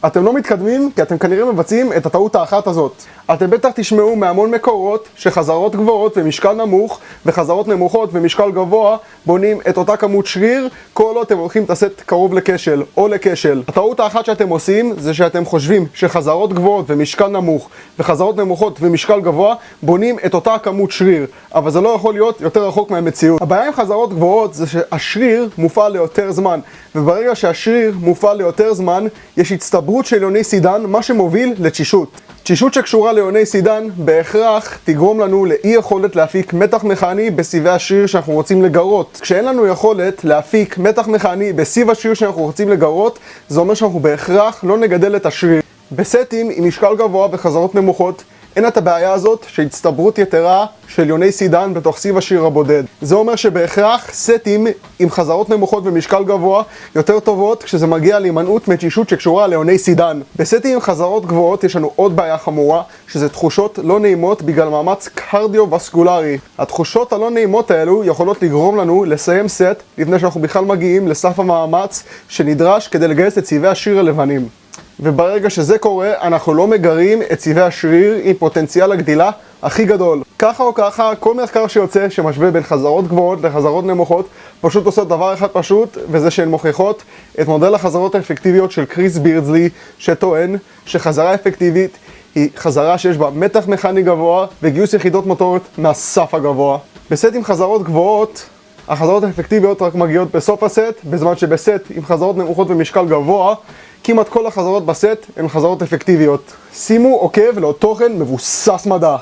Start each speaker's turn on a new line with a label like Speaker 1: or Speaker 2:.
Speaker 1: אתם לא מתקדמים כי אתם כנראה מבצעים את הטעות האחת הזאת. אתם בטח תשמעו מהמון מקורות שחזרות גבוהות ומשקל נמוך וחזרות נמוכות ומשקל גבוה בונים את אותה כמות שריר כל עוד אתם הולכים את הסט קרוב לכשל או לכשל. הטעות האחת שאתם עושים זה שאתם חושבים שחזרות גבוהות ומשקל נמוך וחזרות נמוכות ומשקל גבוה בונים את אותה כמות שריר, אבל זה לא יכול להיות יותר רחוק מהמציאות. הבעיה עם חזרות גבוהות זה שהשריר מופעל ליותר זמן, וברגע שהשריר מופעל ליותר זמן יש הצטברות של יוני סידן, מה שמוביל לתשישות. תשישות שקשורה ליוני סידן בהכרח תגרום לנו לאי יכולת להפיק מתח מכני בסיבי השריר שאנחנו רוצים לגרות. כשאין לנו יכולת להפיק מתח מכני בסיב השריר שאנחנו רוצים לגרות, זה אומר שאנחנו בהכרח לא נגדל את השריר. בסטים עם משקל גבוה וחזרות נמוכות אין את הבעיה הזאת של הצטברות יתרה של יוני סידן בתוך סיב השריר הבודד. זה אומר שבהכרח סטים עם חזרות נמוכות ומשקל גבוה יותר טובות כשזה מגיע להימנעות מתשישות שקשורה ליוני סידן. בסטים עם חזרות גבוהות יש לנו עוד בעיה חמורה, שזה תחושות לא נעימות בגלל מאמץ קרדיו-וסקולרי. התחושות הלא נעימות האלו יכולות לגרום לנו לסיים סט לפני שאנחנו בכלל מגיעים לסף המאמץ שנדרש כדי לגייס את סיבי השריר הלבנים. וברגע שזה קורה, אנחנו לא מגרים את סיבי השריר עם פוטנציאל הגדילה הכי גדול. ככה או ככה, כל מחקר שיוצא שמשווה בין חזרות גבוהות לחזרות נמוכות, פשוט עושה דבר אחד פשוט, וזה שהן מוכיחות את מודל החזרות האפקטיביות של קריס בירדסלי, שטוען שחזרה אפקטיבית היא חזרה שיש בה מתח מכני גבוה וגיוס יחידות מוטוריות מהסף הגבוה. בסט עם חזרות גבוהות, החזרות האפקטיביות רק מגיעות בסוף הסט, בזמן שבסט עם חזרות נמוכות ומשקל גבוה, כמעט כל החזרות בסט הן חזרות אפקטיביות. שימו עוקב לעוד תוכן מבוסס מדע.